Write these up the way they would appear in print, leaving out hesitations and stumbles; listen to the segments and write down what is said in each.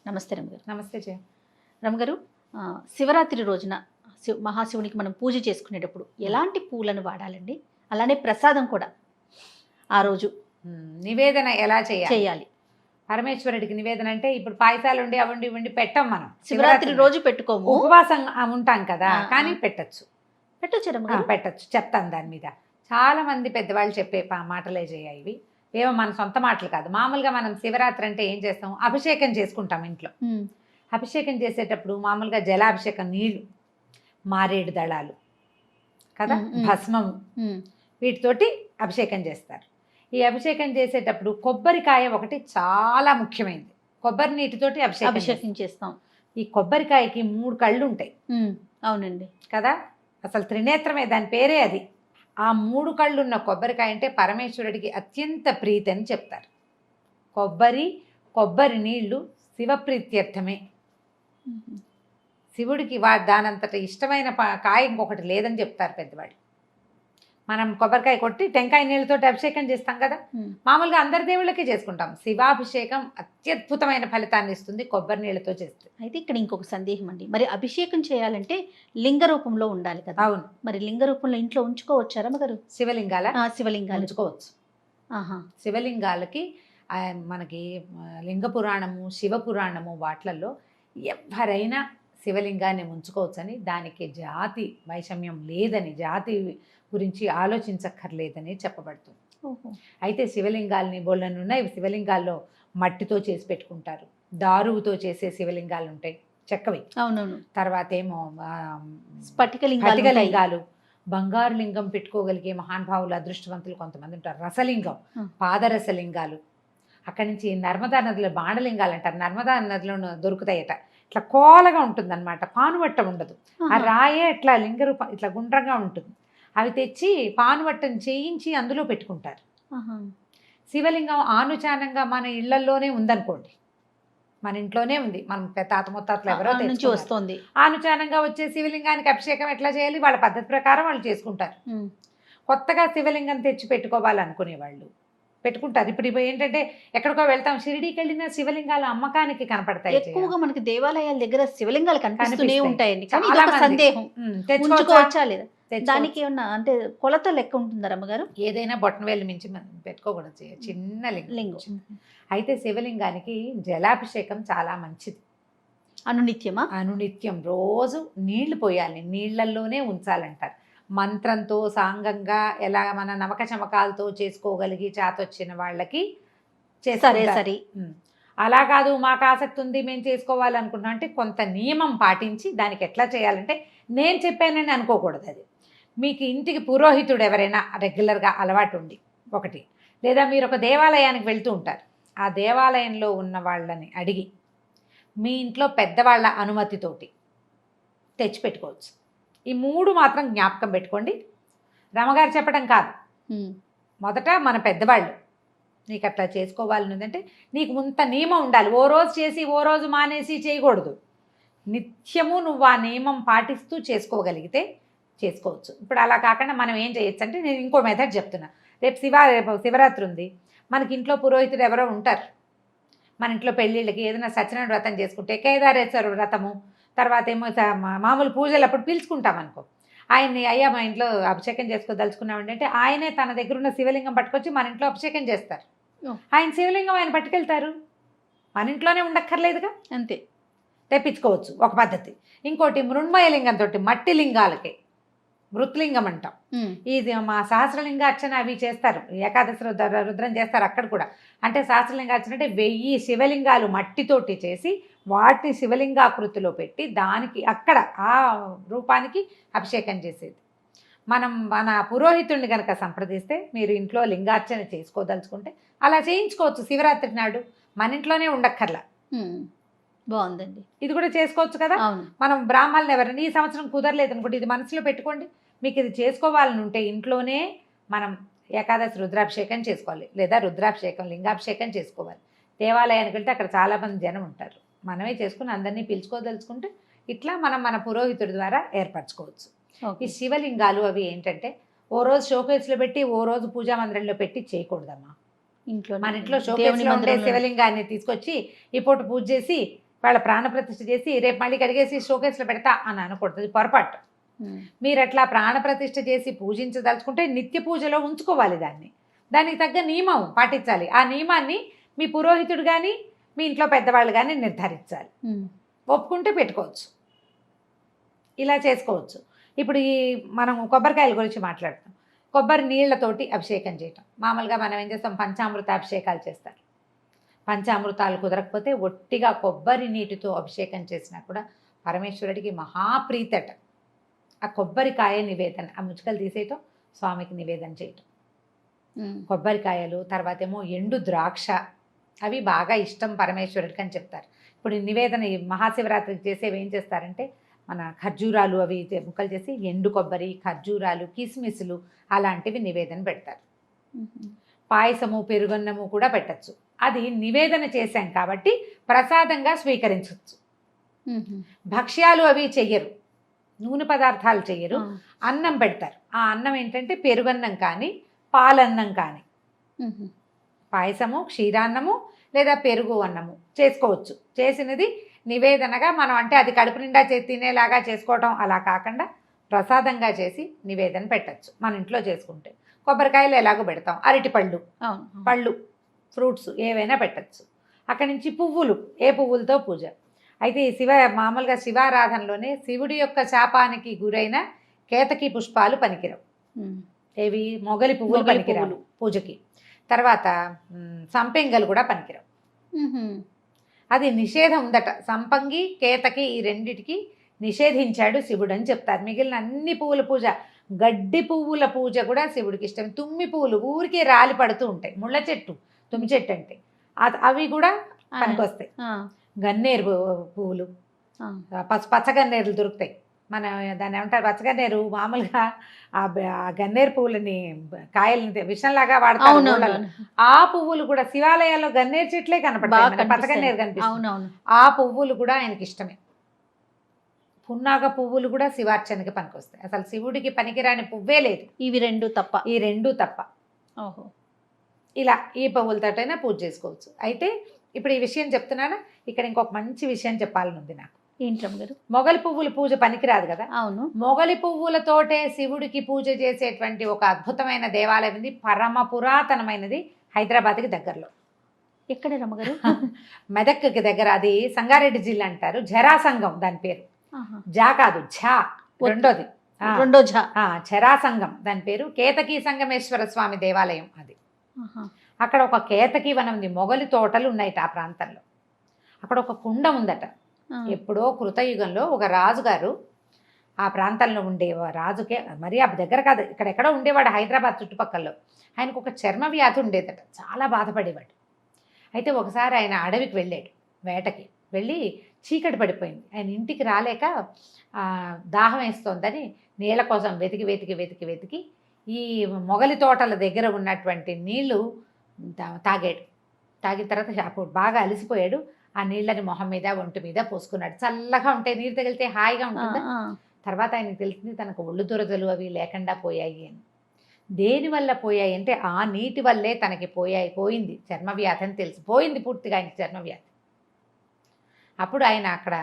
నమస్తే రమగారు. నమస్తే జయ. రమగారు, శివరాత్రి రోజున మహాశివునికి మనం పూజ చేసుకునేటప్పుడు ఎలాంటి పూలను వాడాలండి? అలానే ప్రసాదం కూడా ఆ రోజు నివేదన ఎలా చేయాలి? పరమేశ్వరుడికి నివేదన అంటే ఇప్పుడు పాయసాలు ఉండి అవండి ఇవ్వండి పెట్టం. మనం శివరాత్రి రోజు పెట్టుకోము, ఉపవాసం ఉంటాం కదా, కానీ పెట్టచ్చు రమగారు. పెట్టచ్చు. చెప్తాను దాని మీద. చాలా మంది పెద్దవాళ్ళు చెప్పే మాటలే చేయ ఇవి. ఏమో మన సొంత మాటలు కాదు. మామూలుగా మనం శివరాత్రి అంటే ఏం చేస్తాం? అభిషేకం చేసుకుంటాం ఇంట్లో. అభిషేకం చేసేటప్పుడు మామూలుగా జలాభిషేకం, నీళ్లు, మారేడు దళాలు కదా, భస్మము, వీటితోటి అభిషేకం చేస్తారు. ఈ అభిషేకం చేసేటప్పుడు కొబ్బరికాయ ఒకటి చాలా ముఖ్యమైనది. కొబ్బరి నీటితోటి అభిషేకం చేస్తాం. ఈ కొబ్బరికాయకి 3 కళ్ళు ఉంటాయి. అవునండి కదా, అసలు త్రినేత్రమే దాని పేరే అది. ఆ 3 కళ్ళు ఉన్న కొబ్బరికాయ అంటే పరమేశ్వరుడికి అత్యంత ప్రీతి అని చెప్తారు. కొబ్బరి నీళ్లు శివప్రీత్యర్థమే. శివుడికి దానంతట ఇష్టమైన కాయ ఇంకొకటి లేదని చెప్తారు పెద్దవాళ్ళు. మనం కొబ్బరికాయ కొట్టి టెంకాయ నీళ్ళతో అభిషేకం చేస్తాం కదా, మామూలుగా అందరి దేవుళ్ళకి చేసుకుంటాం. శివాభిషేకం అత్యద్భుతమైన ఫలితాన్ని ఇస్తుంది కొబ్బరి నీళ్ళతో చేస్తే. అయితే ఇక్కడ ఇంకొక సందేహం అండి, మరి అభిషేకం చేయాలంటే లింగ రూపంలో ఉండాలి కదా? అవును. మరి లింగ రూపంలో ఇంట్లో ఉంచుకోవచ్చా రమగారు? శివలింగాలు ఉంచుకోవచ్చు. శివలింగాలకి మనకి లింగ పురాణము, శివ పురాణము వాట్లలో ఎవరైనా శివలింగాన్ని ఉంచుకోవచ్చని, దానికి జాతి వైషమ్యం లేదని, జాతి గురించి ఆలోచించక్కర్లేదని చెప్పబడుతుంది. అయితే శివలింగాలని బోళ్ళనున్నాయి. శివలింగాల్లో మట్టితో చేసి పెట్టుకుంటారు, దారువుతో చేసే శివలింగాలు ఉంటాయి, చెక్కవి. అవునవును. తర్వాత ఏమో స్ఫటికలింగాలు, బంగారు లింగం పెట్టుకోగలిగే మహానుభావులు, అదృష్టవంతులు కొంతమంది ఉంటారు. రసలింగం, పాదరసలింగాలు. అక్కడి నుంచి నర్మదా నదిలో బాణలింగాలు అంటారు. నర్మదా నదిలో దొరుకుతాయట. ఇట్లా కోలగా ఉంటుంది అనమాట, పానువట్టం ఉండదు. ఆ రాయే ఇట్లా లింగ రూపం ఇట్లా గుండ్రంగా ఉంటుంది. అవి తెచ్చి పానువట్టం చేయించి అందులో పెట్టుకుంటారు. శివలింగం ఆనుచానంగా మన ఇళ్లలోనే ఉందనుకోండి, మన ఇంట్లోనే ఉంది, మనం తాత ముత్తాతలు ఎవరో నుంచి వస్తుంది, ఆనుచానంగా వచ్చే శివలింగానికి అభిషేకం ఎట్లా చేయాలి, వాళ్ళ పద్ధతి ప్రకారం వాళ్ళు చేసుకుంటారు. కొత్తగా శివలింగం తెచ్చి పెట్టుకోవాలనుకునే వాళ్ళు పెట్టుకుంటారు. ఇప్పుడు ఏంటంటే ఎక్కడికో వెళ్తాం, షిరిడీకి వెళ్ళిన శివలింగాలు అమ్మకానికి కనపడతాయి. ఎక్కువగా మనకి దేవాలయాల దగ్గర శివలింగాలు కనిపిస్తూనే ఉంటాయండి. సందేహం, ఉంచుకోవచ్చా లేదా? దానికి ఏమన్నా అంటే కొలత లెక్క ఉంటుందా రమ్మగారు? ఏదైనా బొట్టనవేలు మించి పెట్టుకోకూడదు, చిన్న లింగం. అయితే శివలింగానికి జలాభిషేకం చాలా మంచిది. అనునిత్యమా? అనునిత్యం రోజు నీళ్లు పోయాలి, నీళ్లల్లోనే ఉంచాలంటారు. మంత్రంతో సాంగంగా ఎలా మన నమక చమకాలతో చేసుకోగలిగి చేతొచ్చిన వాళ్ళకి సరే. అలా కాదు, మాకు ఆసక్తి ఉంది, మేము చేసుకోవాలనుకుంటున్నాం అంటే కొంత నియమం పాటించి దానికి ఎట్లా చేయాలంటే, నేను చెప్పానని అనుకోకూడదు. అది మీకు ఇంటికి పురోహితుడు ఎవరైనా రెగ్యులర్గా అలవాటు ఉండి ఒకటి, లేదా మీరు ఒక దేవాలయానికి వెళ్తూ ఉంటారు, ఆ దేవాలయంలో ఉన్న వాళ్ళని అడిగి మీ ఇంట్లో పెద్దవాళ్ళ అనుమతితోటి తెచ్చిపెట్టుకోవచ్చు. ఈ 3 మాత్రం జ్ఞాపకం పెట్టుకోండి. రమగారు చెప్పడం కాదు, మొదట మన పెద్దవాళ్ళు నీకు అట్లా చేసుకోవాలని ఉందంటే నీకు ఇంత నియమం ఉండాలి. ఓ రోజు చేసి ఓ రోజు మానేసి చేయకూడదు. నిత్యము నువ్వు ఆ నియమం పాటిస్తూ చేసుకోగలిగితే చేసుకోవచ్చు. ఇప్పుడు అలా కాకుండా మనం ఏం చేయొచ్చు అంటే, నేను ఇంకో మెథడ్ చెప్తున్నా. రేపు శివరాత్రి ఉంది, మనకి ఇంట్లో పురోహితుడు ఎవరో ఉంటారు. మన ఇంట్లో పెళ్ళిళ్ళకి ఏదైనా సత్యనారాయణ వ్రతం చేసుకుంటే కేదారేశ్వర వ్రతము, తర్వాత ఏమో మామూలు పూజలు అప్పుడు పిలుచుకుంటాం అనుకో, ఆయన్ని అయ్యా మా ఇంట్లో అభిషేకం చేసుకోదలుచుకున్నామండి అంటే ఆయనే తన దగ్గర ఉన్న శివలింగం పట్టుకొచ్చి మన ఇంట్లో అభిషేకం చేస్తారు. ఆయన శివలింగం ఆయన పట్టుకెళ్తారు, మన ఇంట్లోనే ఉండక్కర్లేదుగా, అంతే తెప్పించుకోవచ్చు. ఒక పద్ధతి. ఇంకోటి మృణ్మయ లింగంతో, మట్టి లింగాలకి మృత్లింగం అంటాం. ఇది మా సహస్రలింగార్చన అవి చేస్తారు, ఏకాదశి రుద్రం చేస్తారు అక్కడ కూడా. అంటే సహస్రలింగార్చన అంటే 1000 శివలింగాలు మట్టితోటి చేసి వాటిని శివలింగాకృతిలో పెట్టి దానికి అక్కడ ఆ రూపానికి అభిషేకం చేసేది. మనం మన పురోహితుడిని కనుక సంప్రదిస్తే, మీరు ఇంట్లో లింగార్చన చేసుకోదలుచుకుంటే అలా చేయించుకోవచ్చు. శివరాత్రి నాడు మన ఇంట్లోనే ఉండక్కర్లా. బాగుందండి, ఇది కూడా చేసుకోవచ్చు కదా. మనం బ్రాహ్మణులు ఎవరైనా ఈ సంవత్సరం కుదరలేదు అనుకోండి, ఇది మనసులో పెట్టుకోండి. మీకు ఇది చేసుకోవాలని ఉంటే ఇంట్లోనే మనం ఏకాదశి రుద్రాభిషేకం చేసుకోవాలి, లేదా రుద్రాభిషేకం లింగాభిషేకం చేసుకోవాలి. దేవాలయానికి వెళ్తే అక్కడ చాలామంది జనం ఉంటారు, మనమే చేసుకుని అందరినీ పిలుచుకోదలుచుకుంటే ఇట్లా మనం మన పురోహితుడి ద్వారా ఏర్పరచుకోవచ్చు. ఈ శివలింగాలు అవి ఏంటంటే ఓ రోజు షోకేస్లో పెట్టి ఓ రోజు పూజా మందిరంలో పెట్టి చేయకూడదమ్మా. ఇంట్లో మన ఇంట్లో షోకేస్లో ఉండే శివలింగాన్ని తీసుకొచ్చి ఈ పూట పూజ చేసి వాళ్ళ ప్రాణప్రతిష్ఠ చేసి రేపు మళ్ళీ కడిగేసి షోకేస్లో పెడతా అని అనకూడదు, అది పొరపాటు. మీరు అట్లా ప్రాణప్రతిష్ఠ చేసి పూజించదలుచుకుంటే నిత్య పూజలో ఉంచుకోవాలి దాన్ని, దానికి తగ్గ నియమం పాటించాలి. ఆ నియమాన్ని మీ పురోహితుడు కానీ మీ ఇంట్లో పెద్దవాళ్ళు కానీ నిర్ధారించాలి. ఒప్పుకుంటే పెట్టుకోవచ్చు, ఇలా చేసుకోవచ్చు. ఇప్పుడు ఈ మనం కొబ్బరికాయల గురించి మాట్లాడుతాం. కొబ్బరి నీళ్లతోటి అభిషేకం చేయటం, మామూలుగా మనం ఏం చేస్తాం, పంచామృత అభిషేకాలు చేస్తారు. పంచామృతాలు కుదరకపోతే ఒట్టిగా కొబ్బరి నీటితో అభిషేకం చేసినా కూడా పరమేశ్వరుడికి మహాప్రీతట. ఆ కొబ్బరికాయ నివేదన, ఆ ముచ్చుకలు తీసేయటం, స్వామికి నివేదన చేయటం. కొబ్బరికాయలు, తర్వాత ఏమో ఎండు ద్రాక్ష, అవి బాగా ఇష్టం పరమేశ్వరుడికి అని చెప్తారు. ఇప్పుడు ఈ నివేదన ఈ మహాశివరాత్రికి చేసేవి ఏం చేస్తారంటే మన ఖర్జూరాలు అవి ముక్కలు చేసి ఎండు కొబ్బరి, ఖర్జూరాలు, కిస్మిస్లు అలాంటివి నివేదన పెడతారు. పాయసము, పెరుగన్నము కూడా పెట్టచ్చు. అది నివేదన చేశాం కాబట్టి ప్రసాదంగా స్వీకరించవచ్చు. భక్ష్యాలు అవి చెయ్యరు, నూనె పదార్థాలు చెయ్యరు, అన్నం పెడతారు. ఆ అన్నం ఏంటంటే పెరుగన్నం కానీ పాలన్నం కానీ, పాయసము, క్షీరాన్నము లేదా పెరుగు అన్నము చేసుకోవచ్చు. చేసినది నివేదనగా మనం అంటే అది కడుపు నిండా తినేలాగా చేసుకోవటం అలా కాకుండా ప్రసాదంగా చేసి నివేదన పెట్టచ్చు మన ఇంట్లో చేసుకుంటే. కొబ్బరికాయలు ఎలాగో పెడతాం, అరటిపళ్ళు, పళ్ళు, ఫ్రూట్స్ ఏవైనా పెట్టచ్చు. అక్కడి నుంచి పువ్వులు, ఏ పువ్వులతో పూజ. అయితే ఈ మామూలుగా శివారాధనలోనే శివుడి యొక్క శాపానికి గురైన కేతకి పుష్పాలు పనికిరావు. ఏవి? మొగలి పువ్వులు పనికిరావు పూజకి. తర్వాత సంపెంగలు కూడా పనికిరావు, అది నిషేధం ఉందట. సంపంగి, కేతకి ఈ రెండిటికి నిషేధించాడు శివుడు అని చెప్తారు. మిగిలిన అన్ని పువ్వుల పూజ, గడ్డి పువ్వుల పూజ కూడా శివుడికి ఇష్టం. తుమ్మి పువ్వులు ఊరికే రాలి పడుతూ ఉంటాయి, ముళ్ళ చెట్టు, తుమ్మి చెట్టు అంటే అవి కూడా పనికొస్తాయి. గన్నేరు పువ్వులు, పచ్చగన్నేరులు దొరుకుతాయి. మన దాన్ని ఏమంటారు, పచ్చగన్నేరు. మామూలుగా ఆ గన్నేరు పువ్వులని కాయలని విషంలాగా వాడతారు. ఆ పువ్వులు కూడా శివాలయాల్లో గన్నేరు చెట్లే కనపడతాయి, పచ్చగన్నేరు కనిపిస్తుంది. ఆ పువ్వులు కూడా ఆయనకి ఇష్టమే. పున్నాగ పువ్వులు కూడా శివార్చనకి పనికొస్తాయి. అసలు శివుడికి పనికిరాని పువ్వే లేదు. ఇవి రెండు తప్ప, ఈ రెండు తప్ప. ఓహో, ఇలా ఈ పువ్వులతోటైనా పూజ చేసుకోవచ్చు. అయితే ఇప్పుడు ఈ విషయం చెప్తున్నానా, ఇక్కడ ఇంకొక మంచి విషయం చెప్పాలని ఉంది నాకు. ఏంటమ్మ గారు? మొగలి పువ్వుల పూజ పనికిరాదు కదా. అవును, మొగలి పువ్వులతోటే శివుడికి పూజ చేసేటువంటి ఒక అద్భుతమైన దేవాలయం ఉంది, పరమ పురాతనమైనది, హైదరాబాద్కి దగ్గరలో. ఎక్కడ రమ్మగారు? మెదక్కి దగ్గర. అది సంగారెడ్డి జిల్లా అంటారు, జరాసంగం దాని పేరు. జా కాదు, ఝా, రెండోది, రెండో ఝా, జరాసంగం దాని పేరు. కేతకీ సంగమేశ్వర స్వామి దేవాలయం అది. అక్కడ ఒక కేతకీ వనం ఉంది, మొగలి తోటలు ఉన్నాయిట ఆ ప్రాంతంలో. అక్కడ ఒక కుండ ఉందట. ఎప్పుడో కృతయుగంలో ఒక రాజుగారు ఆ ప్రాంతంలో ఉండే రాజుకే, మరి ఆ దగ్గర కాదు, ఇక్కడెక్కడో ఉండేవాడు హైదరాబాద్ చుట్టుపక్కల్లో. ఆయనకు ఒక చర్మ వ్యాధి ఉండేదట, చాలా బాధపడేవాడు. అయితే ఒకసారి ఆయన అడవికి వెళ్ళాడు, వేటకి వెళ్ళి చీకటి పడిపోయింది. ఆయన ఇంటికి రాలేక దాహం వేస్తోందని నీళ్ళ కోసం వెతికి వెతికి వెతికి వెతికి ఈ మొగలి తోటల దగ్గర ఉన్నటువంటి నీళ్లు తాగాడు. తాగిన తర్వాత అప్పుడు బాగా అలసిపోయాడు. ఆ నీళ్ళని మొహం మీద, ఒంటి మీద పోసుకున్నాడు. చల్లగా ఉంటాయి, నీరు తగిలితే హాయిగా ఉంటుందా. తర్వాత ఆయనకు తెలిసింది తనకు ఒళ్ళు దురదలు అవి లేకుండా పోయాయి అని. దేనివల్ల పోయాయి అంటే ఆ నీటి వల్లే తనకి పోయింది చర్మవ్యాధి అని తెలిసిపోయింది పూర్తిగా ఆయనకి చర్మవ్యాధి. అప్పుడు ఆయన అక్కడ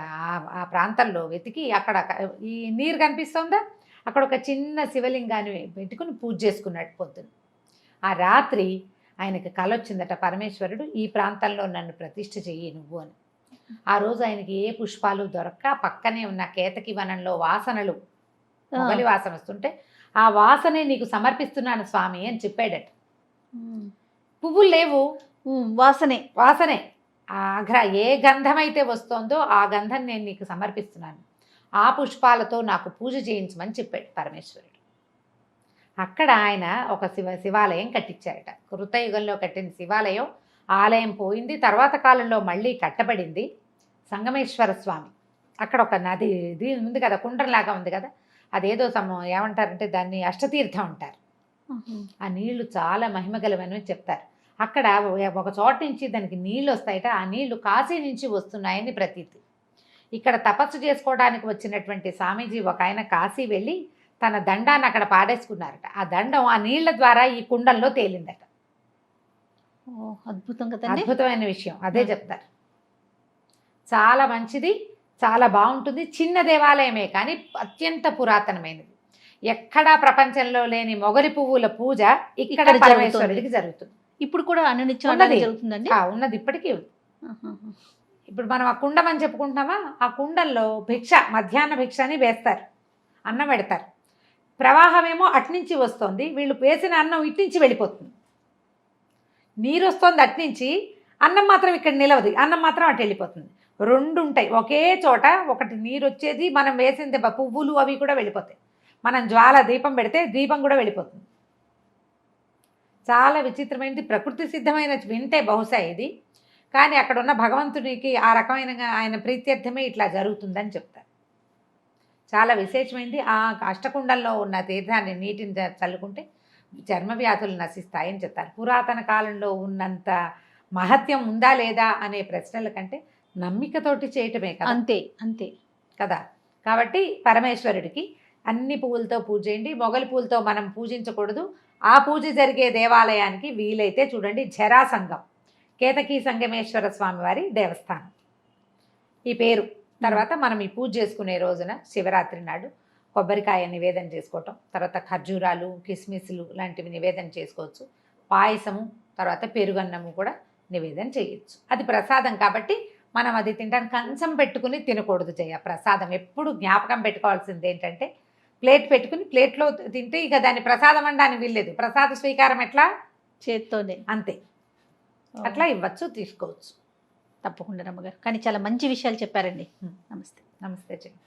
ఆ ప్రాంతంలో వెతికి అక్కడ ఈ నీరు కనిపిస్తుందా, అక్కడ ఒక చిన్న శివలింగాన్ని పెట్టుకుని పూజ చేసుకున్నాడు పొద్దున. ఆ రాత్రి ఆయనకి కల వచ్చిందట, పరమేశ్వరుడు ఈ ప్రాంతంలో నన్ను ప్రతిష్ఠ చెయ్యి నువ్వు అని. ఆ రోజు ఆయనకి ఏ పుష్పాలు దొరక్క పక్కనే ఉన్న కేతకి వనంలో వాసనలు, మొగలి వాసన వస్తుంటే ఆ వాసనే నీకు సమర్పిస్తున్నాను స్వామి అని చెప్పాడట. పువ్వులు లేవు, వాసనే ఏ గంధం అయితే వస్తోందో ఆ గంధం నేను నీకు సమర్పిస్తున్నాను, ఆ పుష్పాలతో నాకు పూజ చేయించమని చెప్పాడు పరమేశ్వరుడు. అక్కడ ఆయన ఒక శివాలయం కట్టించారట. కృతయుగంలో కట్టిన శివాలయం, ఆలయం పోయింది, తర్వాత కాలంలో మళ్ళీ కట్టబడింది. సంగమేశ్వర స్వామి అక్కడ ఒక నది ఇది ఉంది కదా, కుండ్రంలాగా ఉంది కదా, అదేదో ఏమంటారంటే దాన్ని అష్టతీర్థం అంటారు. ఆ నీళ్లు చాలా మహిమగలవని చెప్తారు. అక్కడ ఒక చోట నుంచి దానికి నీళ్ళు వస్తాయట, ఆ నీళ్లు కాశీ నుంచి వస్తున్నాయని ప్రతీతి. ఇక్కడ తపస్సు చేసుకోవడానికి వచ్చినటువంటి స్వామీజీ ఒక ఆయన కాశీ వెళ్ళి తన దండాన్ని అక్కడ పాడేసుకున్నారట. ఆ దండం ఆ నీళ్ల ద్వారా ఈ కుండంలో తేలిందట. అద్భుతం కదా, అద్భుతమైన విషయం, అదే చెప్తారు. చాలా మంచిది, చాలా బాగుంటుంది. చిన్న దేవాలయమే కానీ అత్యంత పురాతనమైనది. ఎక్కడా ప్రపంచంలో లేని మొగలి పువ్వుల పూజ ఇక్కడ ఇక్కడ పరమేశ్వరుడికి జరుగుతుంది. ఇప్పుడు కూడా అనునిత్యం ఉన్నది. అలాగే జరుగుతుందండి. ఉన్నది ఇప్పటికీ ఉంది. ఆహాహా. ఇప్పుడు మనం ఆ కుండం అని చెప్పుకుంటున్నామా, ఆ కుండల్లో భిక్ష, మధ్యాహ్న భిక్ష అని వేస్తారు, అన్నం పెడతారు. ప్రవాహమేమో అట్నుంచి వస్తుంది, వీళ్ళు వేసిన అన్నం ఇట్నుంచి వెళ్ళిపోతుంది. నీరు వస్తుంది అట్నుంచి, అన్నం మాత్రం ఇక్కడ నిలవదు, అన్నం మాత్రం అటు వెళ్ళిపోతుంది. రెండు ఉంటాయి ఒకే చోట. ఒకటి నీరు వచ్చేది, మనం వేసింది పువ్వులు అవి కూడా వెళ్ళిపోతాయి. మనం జ్వాల దీపం పెడితే దీపం కూడా వెళ్ళిపోతుంది. చాలా విచిత్రమైనది, ప్రకృతి సిద్ధమైన వింటే బహుశా ఇది. కానీ అక్కడ ఉన్న భగవంతునికి ఆ రకమైన ఆయన ప్రీత్యర్థమే ఇట్లా జరుగుతుందని చెప్తారు. చాలా విశేషమైనది. ఆ అష్టకుండల్లో ఉన్న తీర్థాన్ని, నీటిని చల్లుకుంటే చర్మ వ్యాధులు నశిస్తాయని చెప్తారు. పురాతన కాలంలో ఉన్నంత మహత్యం ఉందా లేదా అనే ప్రశ్నల కంటే నమ్మికతోటి చేయటమే కదా. అంతే అంతే కదా. కాబట్టి పరమేశ్వరుడికి అన్ని పువ్వులతో పూజ చేయండి. మొగలి పూలతో మనం పూజించకూడదు. ఆ పూజ జరిగే దేవాలయానికి వీలైతే చూడండి, జరాసంగం, కేతకీ సంగమేశ్వర స్వామి వారి దేవస్థానం ఈ పేరు. తర్వాత మనం ఈ పూజ చేసుకునే రోజున శివరాత్రి నాడు కొబ్బరికాయ నివేదన చేసుకోవటం, తర్వాత ఖర్జూరాలు, కిస్మిస్లు లాంటివి నివేదన చేసుకోవచ్చు. పాయసము, తర్వాత పెరుగన్నము కూడా నివేదన చేయొచ్చు. అది ప్రసాదం కాబట్టి మనం అది తినడానికి కంచం పెట్టుకుని తినకూడదు. ప్రసాదం ఎప్పుడు జ్ఞాపకం పెట్టుకోవాల్సింది ఏంటంటే, ప్లేట్ పెట్టుకుని ప్లేట్లో తింటే ఇక దాన్ని ప్రసాదం అనడానికి వీల్లేదు. ప్రసాద స్వీకారం ఎట్లా, చేత్తోనే. అంతే. అట్లా ఇవ్వచ్చు, తీసుకోవచ్చు. తప్పకుండా రమ్మగారు. కానీ చాలా మంచి విషయాలు చెప్పారండి. నమస్తే. నమస్తే చెయ్యి.